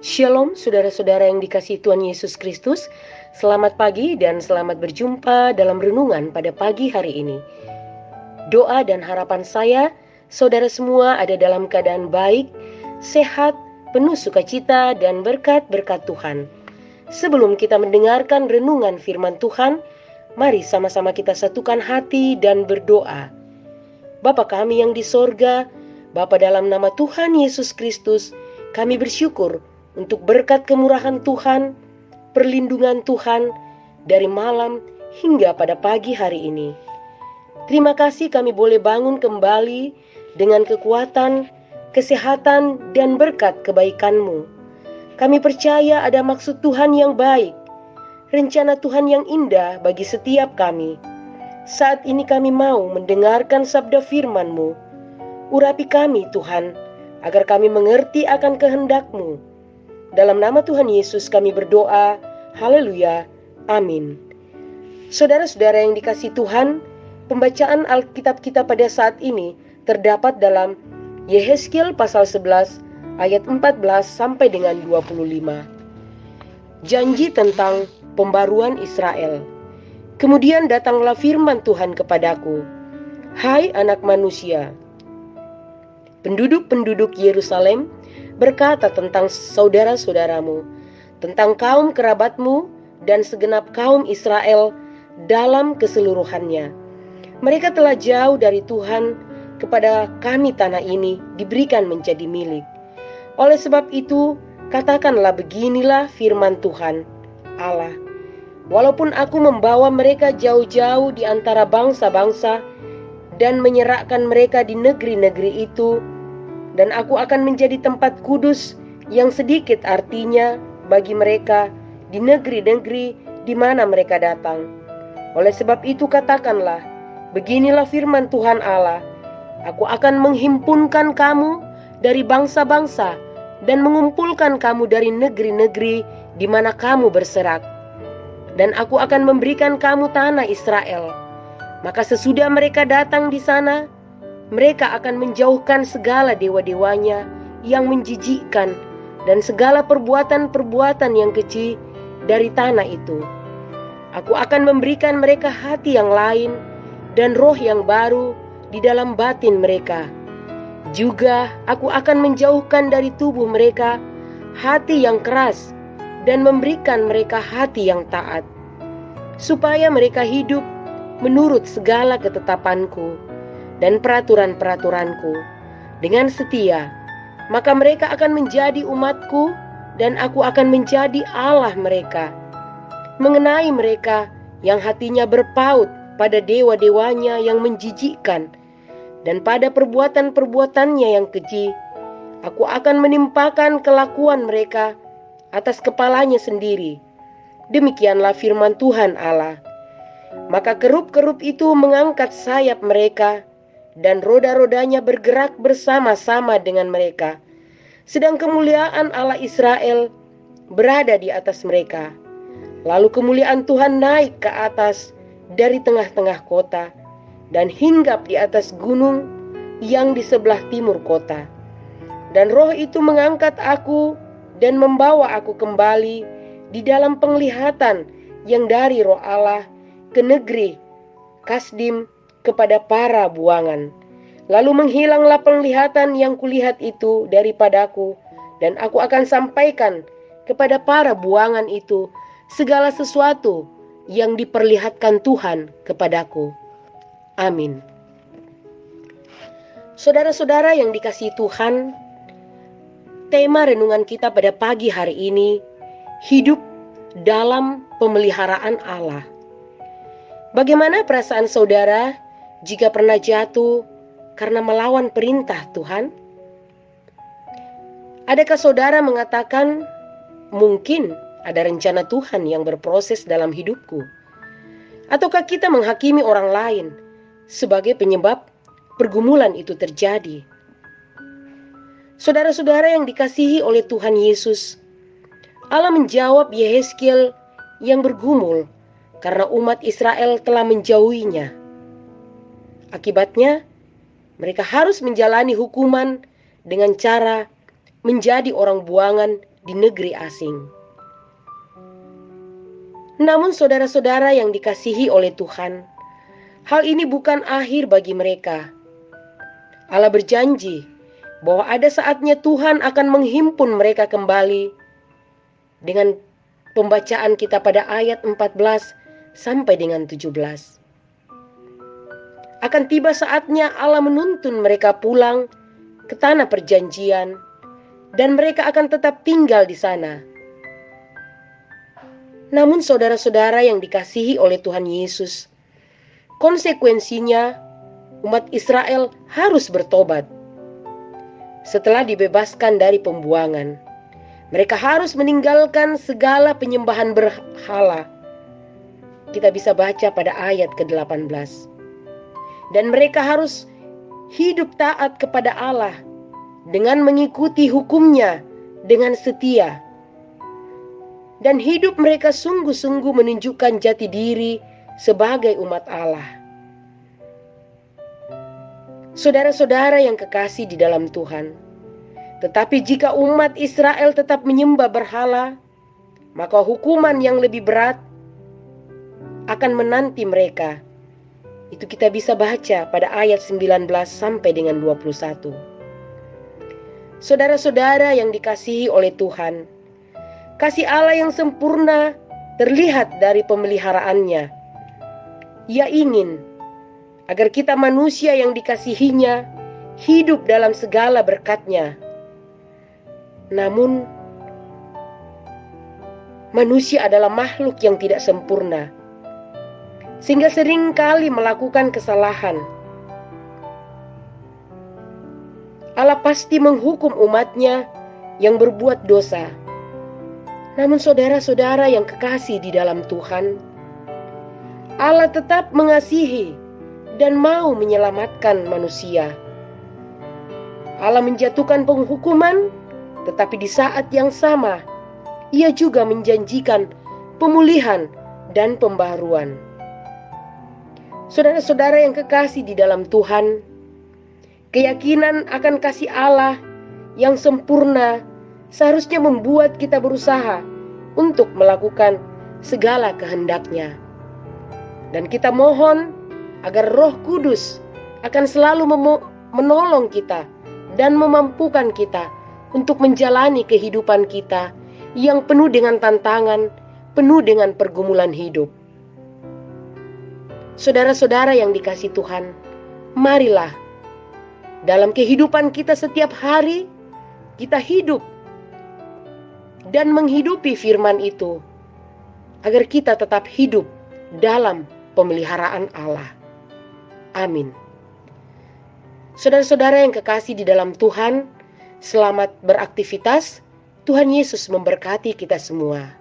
Shalom saudara-saudara yang dikasihi Tuhan Yesus Kristus. Selamat pagi dan selamat berjumpa dalam renungan pada pagi hari ini. Doa dan harapan saya, saudara semua ada dalam keadaan baik, sehat, penuh sukacita dan berkat-berkat Tuhan. Sebelum kita mendengarkan renungan firman Tuhan, mari sama-sama kita satukan hati dan berdoa. Bapa kami yang di sorga, Bapa dalam nama Tuhan Yesus Kristus, kami bersyukur untuk berkat kemurahan Tuhan, perlindungan Tuhan dari malam hingga pada pagi hari ini. Terima kasih kami boleh bangun kembali dengan kekuatan, kesehatan, dan berkat kebaikan-Mu. Kami percaya ada maksud Tuhan yang baik, rencana Tuhan yang indah bagi setiap kami. Saat ini kami mau mendengarkan sabda firman-Mu. Urapi kami Tuhan, agar kami mengerti akan kehendak-Mu. Dalam nama Tuhan Yesus kami berdoa, haleluya, amin. Saudara-saudara yang dikasihi Tuhan, pembacaan Alkitab kita pada saat ini terdapat dalam Yehezkiel pasal 11 ayat 14 sampai dengan 25. Janji tentang pembaruan Israel. Kemudian datanglah firman Tuhan kepadaku, hai anak manusia, penduduk-penduduk Yerusalem berkata tentang saudara-saudaramu, tentang kaum kerabatmu dan segenap kaum Israel dalam keseluruhannya. Mereka telah jauh dari Tuhan, kepada kami tanah ini diberikan menjadi milik. Oleh sebab itu, katakanlah beginilah firman Tuhan Allah. Walaupun aku membawa mereka jauh-jauh di antara bangsa-bangsa dan menyerahkan mereka di negeri-negeri itu, dan aku akan menjadi tempat kudus yang sedikit artinya bagi mereka di negeri-negeri di mana mereka datang. Oleh sebab itu katakanlah, beginilah firman Tuhan Allah, aku akan menghimpunkan kamu dari bangsa-bangsa dan mengumpulkan kamu dari negeri-negeri di mana kamu berserak. Dan aku akan memberikan kamu tanah Israel. Maka sesudah mereka datang di sana, mereka akan menjauhkan segala dewa-dewanya yang menjijikkan dan segala perbuatan-perbuatan yang keji dari tanah itu. Aku akan memberikan mereka hati yang lain dan roh yang baru di dalam batin mereka. Juga aku akan menjauhkan dari tubuh mereka hati yang keras dan memberikan mereka hati yang taat, supaya mereka hidup menurut segala ketetapanku dan peraturan-peraturanku dengan setia. Maka mereka akan menjadi umatku dan aku akan menjadi Allah mereka. Mengenai mereka yang hatinya berpaut pada dewa-dewanya yang menjijikkan dan pada perbuatan-perbuatannya yang keji, aku akan menimpakan kelakuan mereka atas kepalanya sendiri. Demikianlah firman Tuhan Allah. Maka kerub-kerub itu mengangkat sayap mereka, dan roda-rodanya bergerak bersama-sama dengan mereka, sedang kemuliaan Allah Israel berada di atas mereka. Lalu kemuliaan Tuhan naik ke atas dari tengah-tengah kota dan hinggap di atas gunung yang di sebelah timur kota. Dan roh itu mengangkat aku dan membawa aku kembali di dalam penglihatan yang dari roh Allah ke negeri Kasdim, kepada para buangan. Lalu menghilanglah penglihatan yang kulihat itu daripadaku, dan aku akan sampaikan kepada para buangan itu segala sesuatu yang diperlihatkan Tuhan kepadaku. Amin. Saudara-saudara yang dikasihi Tuhan, tema renungan kita pada pagi hari ini, hidup dalam pemeliharaan Allah. Bagaimana perasaan saudara jika pernah jatuh karena melawan perintah Tuhan? Adakah saudara mengatakan, mungkin ada rencana Tuhan yang berproses dalam hidupku? Ataukah kita menghakimi orang lain sebagai penyebab pergumulan itu terjadi? Saudara-saudara yang dikasihi oleh Tuhan Yesus, Allah menjawab Yehezkiel yang bergumul karena umat Israel telah menjauhinya. Akibatnya, mereka harus menjalani hukuman dengan cara menjadi orang buangan di negeri asing. Namun saudara-saudara yang dikasihi oleh Tuhan, hal ini bukan akhir bagi mereka. Allah berjanji bahwa ada saatnya Tuhan akan menghimpun mereka kembali. Dengan pembacaan kita pada ayat 14 sampai dengan 17. Akan tiba saatnya Allah menuntun mereka pulang ke tanah perjanjian, dan mereka akan tetap tinggal di sana. Namun saudara-saudara yang dikasihi oleh Tuhan Yesus, konsekuensinya umat Israel harus bertobat. Setelah dibebaskan dari pembuangan, mereka harus meninggalkan segala penyembahan berhala. Kita bisa baca pada ayat ke-18. Dan mereka harus hidup taat kepada Allah dengan mengikuti hukum-Nya dengan setia. Dan hidup mereka sungguh-sungguh menunjukkan jati diri sebagai umat Allah. Saudara-saudara yang kekasih di dalam Tuhan, tetapi jika umat Israel tetap menyembah berhala, maka hukuman yang lebih berat akan menanti mereka. Itu kita bisa baca pada ayat 19 sampai dengan 21. Saudara-saudara yang dikasihi oleh Tuhan, kasih Allah yang sempurna terlihat dari pemeliharaannya. Ia ingin agar kita manusia yang dikasihinya hidup dalam segala berkat-Nya. Namun, manusia adalah makhluk yang tidak sempurna, sehingga sering kali melakukan kesalahan. Allah pasti menghukum umat-Nya yang berbuat dosa. Namun saudara-saudara yang kekasih di dalam Tuhan, Allah tetap mengasihi dan mau menyelamatkan manusia. Allah menjatuhkan penghukuman, tetapi di saat yang sama, Ia juga menjanjikan pemulihan dan pembaharuan. Saudara-saudara yang kekasih di dalam Tuhan, keyakinan akan kasih Allah yang sempurna seharusnya membuat kita berusaha untuk melakukan segala kehendak-Nya. Dan kita mohon agar Roh Kudus akan selalu menolong kita dan memampukan kita untuk menjalani kehidupan kita yang penuh dengan tantangan, penuh dengan pergumulan hidup. Saudara-saudara yang dikasihi Tuhan, marilah dalam kehidupan kita setiap hari, kita hidup dan menghidupi firman itu, agar kita tetap hidup dalam pemeliharaan Allah. Amin. Saudara-saudara yang kekasih di dalam Tuhan, selamat beraktivitas. Tuhan Yesus memberkati kita semua.